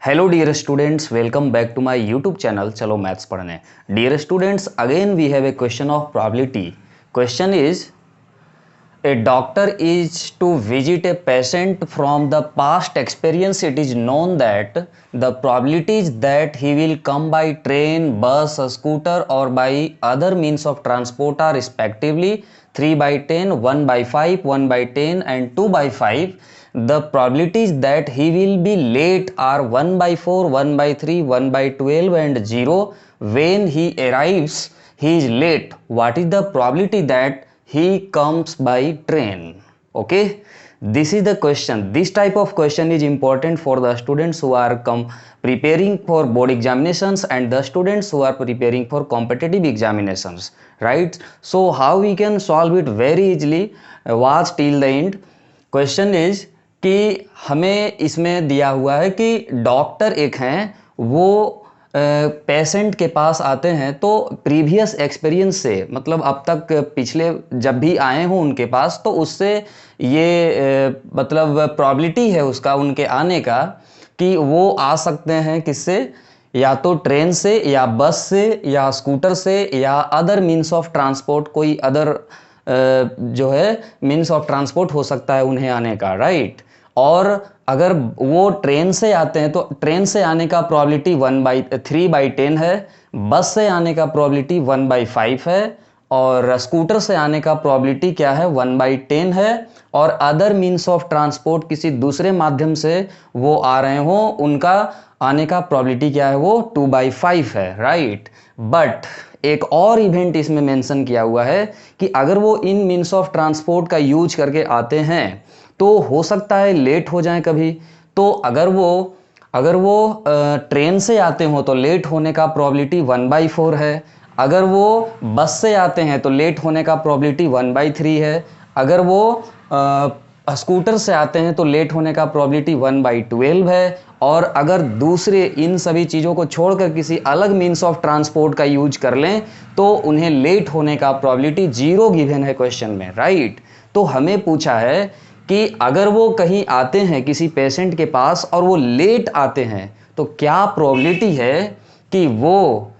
Hello dear students, welcome back to my YouTube channel चलो maths पढ़ने। Dear students, again we have a question of probability. Question is a doctor is to visit a patient. From the past experience it is known that the probabilities that he will come by train, bus, scooter or by other means of transport are respectively 3 by 10, 1 by 5, 1 by 10 and 2 by 5. The probabilities that he will be late are 1 by 4, 1 by 3, 1 by 12 and 0. When he arrives he is late. What is the probability that he comes by train? Okay, this is the question. This type of question is important for the students who are preparing for board examinations and the students who are preparing for competitive examinations, right? So how we can solve it very easily? Watch till the end. Question is कि हमें इसमें दिया हुआ है कि doctor एक हैं, वो पेशेंट के पास आते हैं तो प्रीवियस एक्सपीरियंस से, मतलब अब तक पिछले जब भी आए हों उनके पास, तो उससे ये मतलब प्रोबेबिलिटी है उसका, उनके आने का, कि वो आ सकते हैं किससे, या तो ट्रेन से या बस से या स्कूटर से या अदर मीन्स ऑफ ट्रांसपोर्ट, कोई अदर जो है मीन्स ऑफ ट्रांसपोर्ट हो सकता है उन्हें आने का, राइट। और अगर वो ट्रेन से आते हैं तो ट्रेन से आने का प्रोबेबिलिटी 3/10 है, बस से आने का प्रोबेबिलिटी 1/5 है और स्कूटर से आने का प्रोबेबिलिटी क्या है, 1/10 है। और अदर मीन्स ऑफ ट्रांसपोर्ट, किसी दूसरे माध्यम से वो आ रहे हो, उनका आने का प्रोबेबिलिटी क्या है, वो 2/5 है, राइट। बट एक और इवेंट इसमें मेंशन किया हुआ है कि अगर वो इन मीन्स ऑफ ट्रांसपोर्ट का यूज करके आते हैं तो हो सकता है लेट हो जाएं कभी। तो अगर वो ट्रेन से आते हो तो लेट होने का प्रोबेबिलिटी 1/4 है। अगर वो बस से आते हैं तो लेट होने का प्रोबेबिलिटी 1/3 है। अगर वो स्कूटर से आते हैं तो लेट होने का प्रोबेबिलिटी 1/12 है। और अगर दूसरे इन सभी चीज़ों को छोड़कर किसी अलग मीन्स ऑफ ट्रांसपोर्ट का यूज कर लें तो उन्हें लेट होने का प्रोबेबिलिटी 0 गिवन है क्वेश्चन में, राइट। तो हमें पूछा है कि अगर वो कहीं आते हैं किसी पेशेंट के पास और वो लेट आते हैं तो क्या प्रोबेबिलिटी है कि वो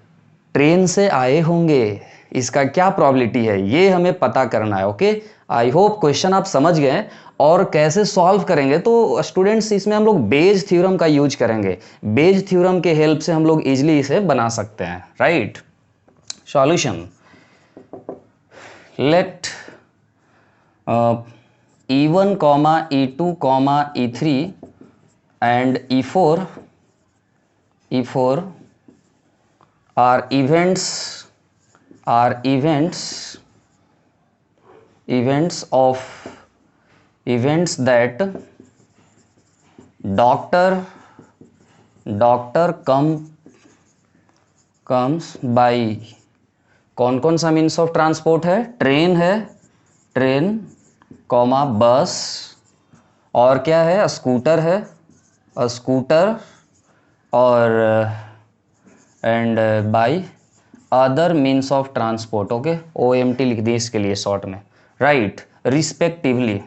ट्रेन से आए होंगे, इसका क्या प्रोबेबिलिटी है, ये हमें पता करना है। ओके, आई होप क्वेश्चन आप समझ गए। और कैसे सॉल्व करेंगे, तो स्टूडेंट्स इसमें हम लोग बेज थ्योरम का यूज करेंगे। बेज थ्योरम के हेल्प से हम लोग इजीली इसे बना सकते हैं, right. Solution, let E1, E2, E3 and E4 are events that doctor comes by। कौन कौन सा मीन्स ऑफ ट्रांसपोर्ट है, ट्रेन है, ट्रेन, बस, और क्या है, स्कूटर है, स्कूटर, और and by other means of transport. Okay, OMT लिख दी इसके लिए शॉर्ट में, राइट। रिस्पेक्टिवली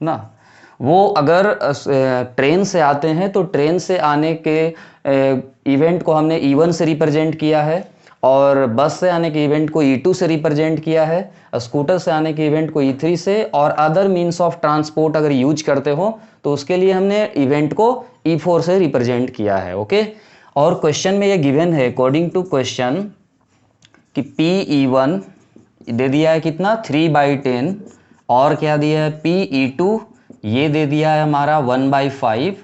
ना, वो अगर ट्रेन से आते हैं तो ट्रेन से आने के इवेंट को हमने E1 से रिप्रेजेंट किया है, और बस से आने के इवेंट को E2 से रिप्रेजेंट किया है, स्कूटर से आने के इवेंट को E3 से, और अदर मीन्स ऑफ ट्रांसपोर्ट अगर यूज करते हो तो उसके लिए हमने इवेंट को E4 से रिप्रेजेंट किया है। ओके, और क्वेश्चन में ये गिवन है अकॉर्डिंग टू क्वेश्चन कि PE1 दे दिया है कितना, 3/10, और क्या दिया है, PE2 ये दे दिया है हमारा 1/5,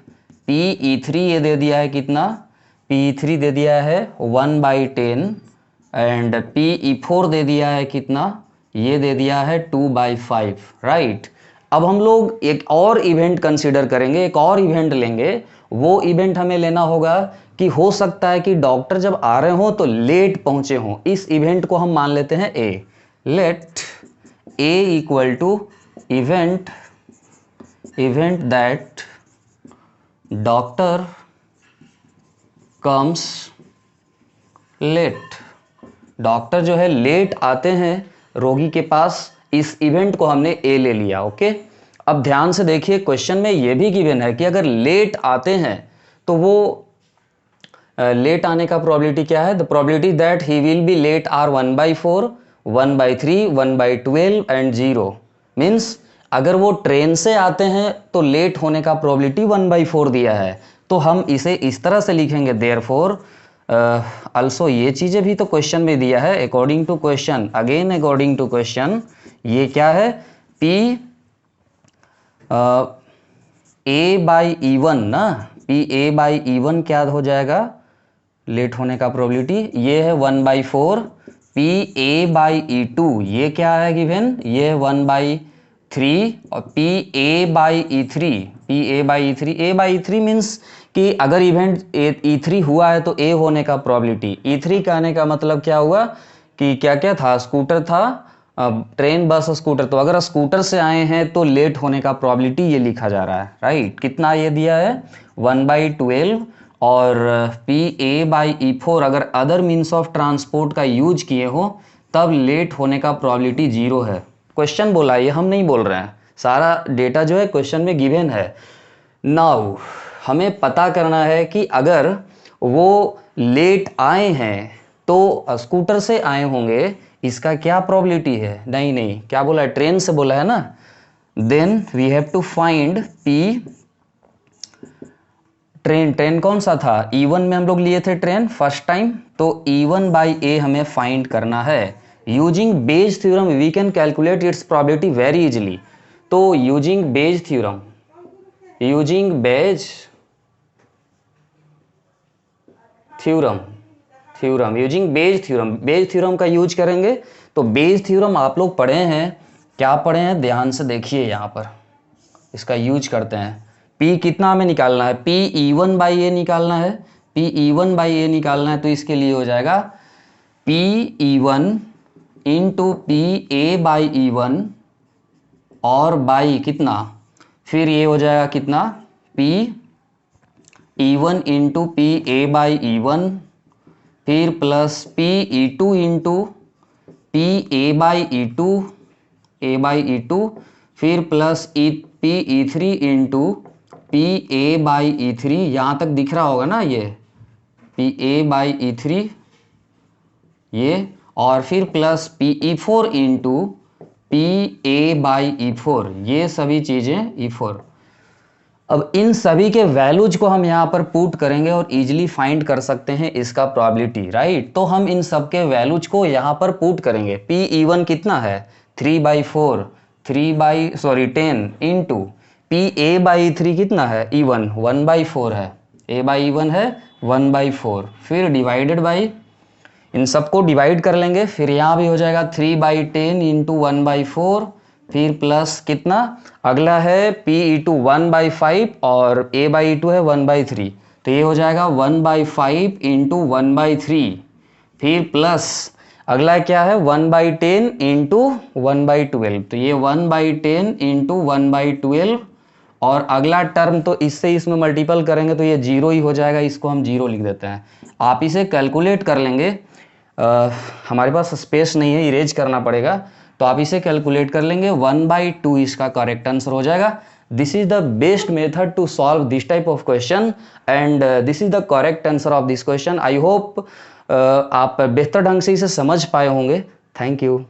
PE3 ये दे दिया है कितना, PE3 दे दिया है 1/10 एंड PE4 दे दिया है कितना, ये दे दिया है 2/5, राइट। अब हम लोग एक और इवेंट कंसीडर करेंगे, एक और इवेंट लेंगे। वो इवेंट हमें लेना होगा कि हो सकता है कि डॉक्टर जब आ रहे हो तो लेट पहुंचे हों। इस इवेंट को हम मान लेते हैं A। Let A equal to event that doctor comes late. Doctor जो है लेट आते हैं रोगी के पास, इस इवेंट को हमने A ले लिया। ओके, अब ध्यान से देखिए, क्वेश्चन में ये भी गिवन है कि अगर लेट आते हैं तो वो लेट आने का प्रोबेबिलिटी क्या है? The probability that he will be late are 1/4, 1/3, 1/12 and 0। Means अगर वो ट्रेन से आते हैं तो लेट होने का प्रोबेबिलिटी 1/4 दिया है, तो हम इसे इस तरह से लिखेंगे, देयरफॉर अल्सो ये चीज़ें भी तो क्वेश्चन में दिया है। According to question, again according to question, ये क्या है? P A/E1 ना, PA/E1 क्या हो जाएगा लेट होने का प्रोबेबिलिटी? ये है 1/4। PA/E2 ये क्या है गिवन? ये है 1/3। और PA/E3, A/E3 मीन्स कि अगर इवेंट E3 हुआ है तो A होने का प्रोबेबिलिटी। E3 कहने का मतलब क्या हुआ कि क्या क्या था? स्कूटर था, ट्रेन, बस, स्कूटर। तो अगर स्कूटर से आए हैं तो लेट होने का प्रोबेबिलिटी ये लिखा जा रहा है, राइट? कितना ये दिया है? 1/12। और PA/E4 अगर अदर मीन्स ऑफ ट्रांसपोर्ट का यूज किए हो तब लेट होने का प्रोबेबिलिटी 0 है। क्वेश्चन बोला, ये हम नहीं बोल रहे हैं, सारा डेटा जो है क्वेश्चन में गिवन है। नाउ हमें पता करना है कि अगर वो लेट आए हैं तो स्कूटर से आए होंगे, इसका क्या प्रोबेबिलिटी है? नहीं, क्या बोला है? ट्रेन से बोला है ना। Then we have to find P। Train कौन सा था? E1 में हम लोग लिए थे ट्रेन फर्स्ट टाइम, तो E1/A हमें फाइंड करना है। Using Bayes theorem we can calculate its probability very easily. तो using Bayes theorem, using Bayes theorem का यूज करेंगे। तो बेज थ्योरम आप लोग पढ़े हैं, क्या पढ़े हैं? ध्यान से देखिए, यहाँ पर इसका यूज करते हैं। P कितना हमें निकालना है? PE1/A निकालना है। PE1/A निकालना है तो इसके लिए हो जाएगा PE1 इंटू PA/E1 और बाई कितना? फिर ये हो जाएगा कितना? PE1 इंटू PA/E1, फिर प्लस PE2 इंटू PA/E2, फिर प्लस PE3 इंटू PA/E3, यहाँ तक दिख रहा होगा ना, ये PA/E3 ये, और फिर प्लस PE4 इंटू PA/E4, ये सभी चीज़ें E4। अब इन सभी के वैल्यूज को हम यहाँ पर पुट करेंगे और इजीली फाइंड कर सकते हैं इसका प्रोबेबिलिटी, राइट? तो हम इन सब के वैल्यूज को यहाँ पर पुट करेंगे। PE1 कितना है? 3/4, 10 इंटू PA/E3 कितना है? E1 1/4 है, A/E1 है 1/4, फिर डिवाइडेड बाई, इन सबको डिवाइड कर लेंगे, फिर यहाँ भी हो जाएगा 3/10 इंटू 1/4, फिर प्लस कितना? अगला है PE2 1/5 और A/E2 है 1/3, तो ये हो जाएगा 1/5 इंटू 1/3, फिर प्लस अगला क्या है? 1/10 इंटू 1/12, तो ये 1/10 इंटू 1/12, और अगला टर्म तो इससे इसमें मल्टीपल करेंगे तो ये 0 ही हो जाएगा, इसको हम 0 लिख देते हैं। आप इसे कैलकुलेट कर लेंगे, हमारे पास स्पेस नहीं है, इरेज करना पड़ेगा, तो आप इसे कैलकुलेट कर लेंगे। 1/2 इसका करेक्ट आंसर हो जाएगा। This is the best method to solve this type of question and this is the correct answer of this question. I hope आप बेहतर ढंग से इसे समझ पाए होंगे। Thank you.